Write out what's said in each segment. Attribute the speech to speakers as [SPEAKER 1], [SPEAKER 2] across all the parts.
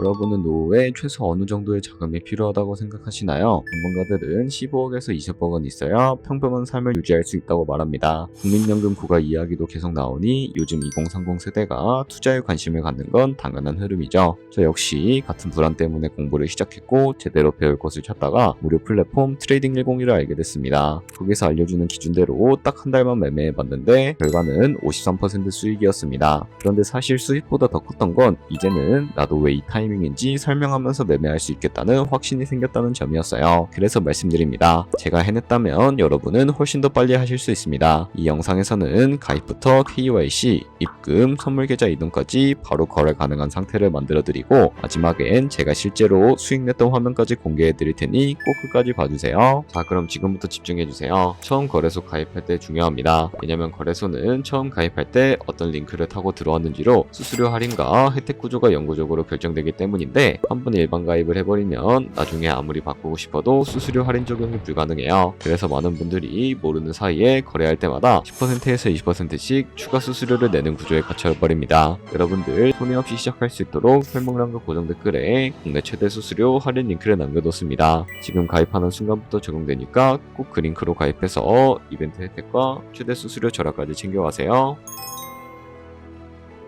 [SPEAKER 1] 여러분은 노후에 최소 어느 정도의 자금이 필요하다고 생각하시나요? 전문가들은 15억에서 20억은 있어야 평범한 삶을 유지할 수 있다고 말합니다. 국민연금 국가 이야기도 계속 나오니 요즘 2030 세대가 투자에 관심을 갖는 건 당연한 흐름이죠. 저 역시 같은 불안 때문에 공부를 시작했고 제대로 배울 것을 찾다가 무료 플랫폼 트레이딩 101을 알게 됐습니다. 거기서 알려주는 기준대로 딱 한 달만 매매해봤는데 결과는 53% 수익이었습니다. 그런데 사실 수익보다 더 컸던 건 이제는 나도 왜 이 타이밍인지 설명하면서 매매할 수 있겠다는 확신이 생겼다는 점이었어요. 그래서 말씀드립니다. 제가 해냈다면 여러분은 훨씬 더 빨리 하실 수 있습니다. 이 영상에서는 가입부터 KYC, 입금, 선물계좌 이동까지 바로 거래 가능한 상태를 만들어드리고 마지막엔 제가 실제로 수익 냈던 화면까지 공개해드릴 테니 꼭 끝까지 봐주세요. 자, 그럼 지금부터 집중해주세요. 처음 거래소 가입할 때 중요합니다. 왜냐면 거래소는 처음 가입할 때 어떤 링크를 타고 들어왔는지로 수수료 할인과 혜택 구조가 영구적으로 결정되기 때문인데 한 번 일반 가입을 해버리면 나중에 아무리 바꾸고 싶어도 수수료 할인 적용이 불가능해요. 그래서 많은 분들이 모르는 사이에 거래할 때마다 10%에서 20%씩 추가 수수료를 내는 구조에 갇혀버립니다. 여러분들 손해 없이 시작할 수 있도록 설명란과 고정 댓글에 국내 최대 수수료 할인 링크를 남겨뒀습니다. 지금 가입하는 순간부터 적용되니까 꼭 그 링크로 가입해서 이벤트 혜택과 최대 수수료 절하까지 챙겨가세요.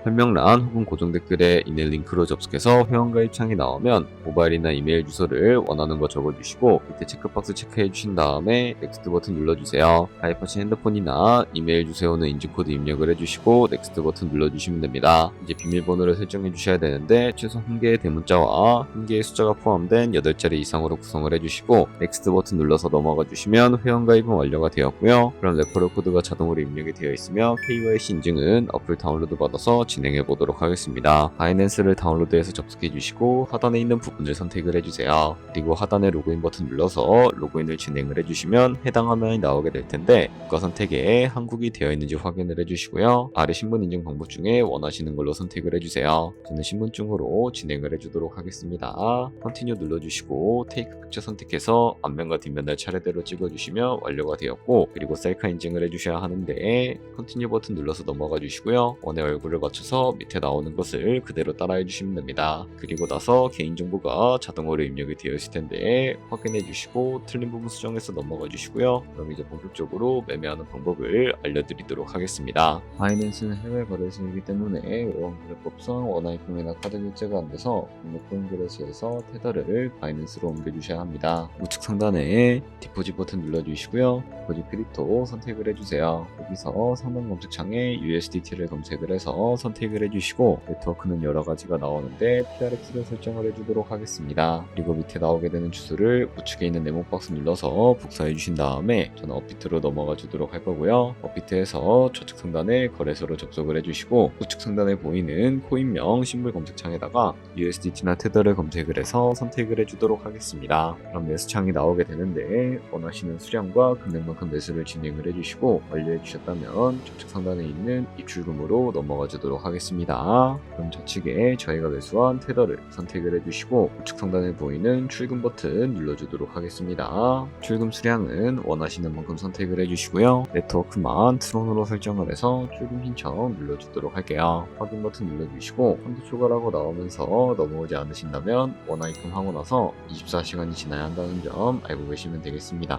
[SPEAKER 1] 설명란 혹은 고정 댓글에 있는 링크로 접속해서 회원가입 창이 나오면 모바일이나 이메일 주소를 원하는 거 적어주시고 밑에 체크박스 체크해 주신 다음에 넥스트 버튼 눌러주세요. 가입하신 핸드폰이나 이메일 주소는 인증코드 입력을 해주시고 넥스트 버튼 눌러주시면 됩니다. 이제 비밀번호를 설정해 주셔야 되는데 최소 1개의 대문자와 1개의 숫자가 포함된 8자리 이상으로 구성을 해주시고 넥스트 버튼 눌러서 넘어가 주시면 회원가입은 완료가 되었고요. 그럼 레퍼럴 코드가 자동으로 입력이 되어 있으며 KYC 인증은 어플 다운로드 받아서 진행해 보도록 하겠습니다. 바이낸스를 다운로드해서 접속해 주시고 하단에 있는 부분을 선택을 해주세요. 그리고 하단에 로그인 버튼 눌러서 로그인을 진행을 해주시면 해당 화면이 나오게 될 텐데 국가 선택에 한국이 되어 있는지 확인을 해주시고요. 아래 신분 인증 방법 중에 원하시는 걸로 선택을 해주세요. 저는 신분증으로 진행을 해주도록 하겠습니다. 컨티뉴 눌러주시고 테이크 픽처 선택해서 앞면과 뒷면을 차례대로 찍어주시면 완료가 되었고 그리고 셀카 인증을 해주셔야 하는데 컨티뉴 버튼 눌러서 넘어가 주시고요. 원의 얼굴을 맞춰서 밑에 나오는 것을 그대로 따라해 주시면 됩니다. 그리고 나서 개인정보가 자동으로 입력이 되어 있을 텐데 확인해 주시고 틀린 부분 수정해서 넘어가 주시고요. 그럼 이제 본격적으로 매매하는 방법을 알려드리도록 하겠습니다. 바이낸스는 해외 거래소이기 때문에 외환 거래법상 원화입금이나 카드 결제가 안 돼서 국내 코인 거래소에서 테더를 바이낸스로 옮겨 주셔야 합니다. 우측 상단에 디포짓 버튼 눌러주시고요. 디포짓 크립토 선택을 해주세요. 여기서 상단 검색창에 USDT를 검색을 해서 선택을 해주시고 네트워크는 여러가지가 나오는데 PRX를 설정을 해주도록 하겠습니다. 그리고 밑에 나오게 되는 주소를 우측에 있는 네모 박스 눌러서 복사해 주신 다음에 저는 업비트로 넘어가 주도록 할 거고요. 업비트에서 좌측 상단에 거래소로 접속을 해주시고 우측 상단에 보이는 코인명 심볼 검색창에다가 USDT나 테더를 검색을 해서 선택을 해주도록 하겠습니다. 그럼 매수창이 나오게 되는데 원하시는 수량과 금액만큼 매수를 진행을 해주시고 완료해 주셨다면 좌측 상단에 있는 입출금으로 넘어가 주도록 하겠습니다. 그럼 좌측에 저희가 매수한 테더를 선택을 해주시고 우측 상단에 보이는 출금 버튼 눌러주도록 하겠습니다. 출금 수량은 원하시는 만큼 선택을 해주시고요. 네트워크만 트론으로 설정을 해서 출금 신청 눌러주도록 할게요. 확인 버튼 눌러주시고 펀드 초과라고 나오면서 넘어오지 않으신다면 원화 입금하고 나서 24시간이 지나야 한다는 점 알고 계시면 되겠습니다.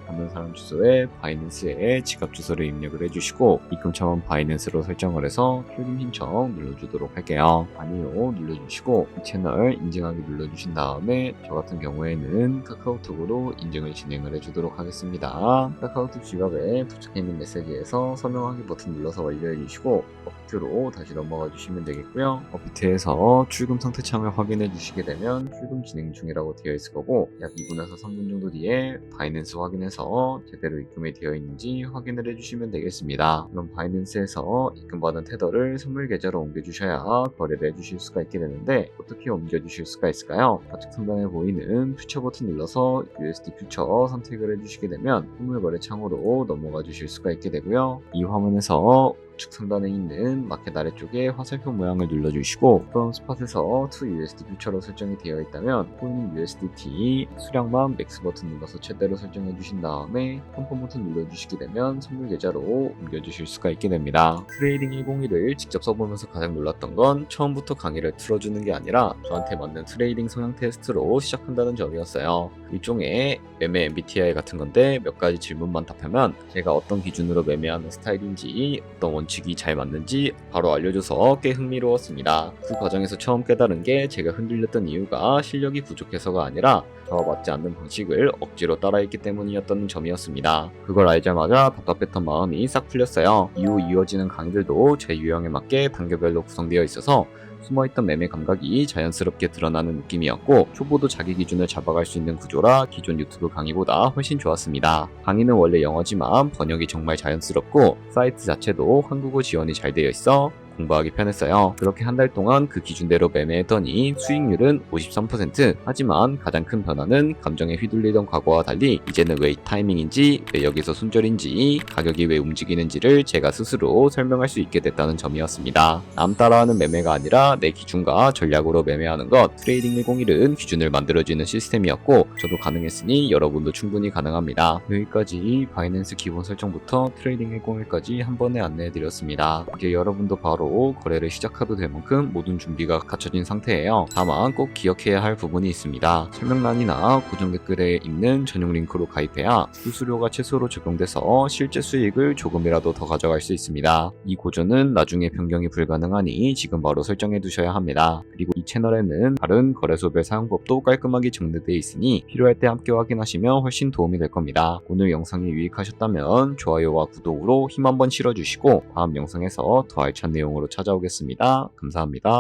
[SPEAKER 1] 받는 사람 주소에 바이낸스에 지갑 주소를 입력을 해주시고 입금 차원 바이낸스로 설정을 해서 출금 신청 눌러주도록 할게요. 아니요 눌러주시고 이 채널 인증하기 눌러주신 다음에 저 같은 경우에는 카카오톡으로 인증을 진행을 해주도록 하겠습니다. 카카오톡 지갑에 도착해 있는 메시지에서 서명하기 버튼 눌러서 완료해 주시고 업비트로 다시 넘어가 주시면 되겠고요. 업비트에서 출금 상태 창을 확인해 주시게 되면 출금 진행 중이라고 되어 있을 거고 약 2분에서 3분 정도 뒤에 바이낸스 확인해서 제대로 입금이 되어 있는지 확인을 해주시면 되겠습니다. 그럼 바이낸스에서 입금받은 테더를 선물 계좌로 옮겨주셔야 거래를 해주실 수가 있게 되는데 어떻게 옮겨주실 수가 있을까요? 좌측 상단에 보이는 퓨처 버튼 눌러서 USD 퓨처 선택을 해주시게 되면 선물 거래 창으로 넘어가 주실 수가 있게 되고요. 이 화면에서 우측 상단에 있는 마켓 아래쪽에 화살표 모양을 눌러주시고 프롬 스팟에서 to USD 퓨처로 설정이 되어 있다면 보이는 USDT 수량만 맥스 버튼 눌러서 최대로 설정해 주신 다음에 컨펌 버튼 눌러주시게 되면 선물 계좌로 옮겨주실 수가 있게 됩니다. 트레이딩 101을 직접 써보면서 가장 놀랐던 건 처음부터 강의를 틀어주는 게 아니라 저한테 맞는 트레이딩 성향 테스트로 시작한다는 점이었어요. 일종의 매매 MBTI 같은 건데 몇 가지 질문만 답하면 제가 어떤 기준으로 매매하는 스타일인지 어떤 원칙이 잘 맞는지 바로 알려줘서 꽤 흥미로웠습니다. 그 과정에서 처음 깨달은 게 제가 흔들렸던 이유가 실력이 부족해서가 아니라 저와 맞지 않는 방식을 억지로 따라했기 때문이었던 점이었습니다. 그걸 알자마자 답답했던 마음이 싹 풀렸어요. 이후 이어지는 강의들도 제 유형에 맞게 단계별로 구성되어 있어서 숨어있던 매매 감각이 자연스럽게 드러나는 느낌이었고 초보도 자기 기준을 잡아갈 수 있는 구조라 기존 유튜브 강의보다 훨씬 좋았습니다. 강의는 원래 영어지만 번역이 정말 자연스럽고 사이트 자체도 한국어 지원이 잘 되어 있어 공부하기 편했어요. 그렇게 한 달 동안 그 기준대로 매매했더니 수익률은 53%. 하지만 가장 큰 변화는 감정에 휘둘리던 과거와 달리 이제는 왜 이 타이밍인지, 왜 여기서 손절인지, 가격이 왜 움직이는지를 제가 스스로 설명할 수 있게 됐다는 점이었습니다. 남 따라하는 매매가 아니라 내 기준과 전략으로 매매하는 것. 트레이딩 101은 기준을 만들어주는 시스템이었고 저도 가능했으니 여러분도 충분히 가능합니다. 여기까지 바이낸스 기본 설정부터 트레이딩 101까지 한 번에 안내해드렸습니다. 이제 여러분도 바로 거래를 시작해도 될 만큼 모든 준비가 갖춰진 상태예요. 다만 꼭 기억해야 할 부분이 있습니다. 설명란이나 고정 댓글에 있는 전용 링크로 가입해야 수수료가 최소로 적용돼서 실제 수익을 조금이라도 더 가져갈 수 있습니다. 이 고조는 나중에 변경이 불가능하니 지금 바로 설정해 두셔야 합니다. 그리고 이 채널에는 다른 거래소별 사용법도 깔끔하게 정리되어 있으니 필요할 때 함께 확인하시면 훨씬 도움이 될 겁니다. 오늘 영상이 유익하셨다면 좋아요와 구독으로 힘 한번 실어주시고 다음 영상에서 더 알찬 내용으로 찾아오겠습니다. 감사합니다.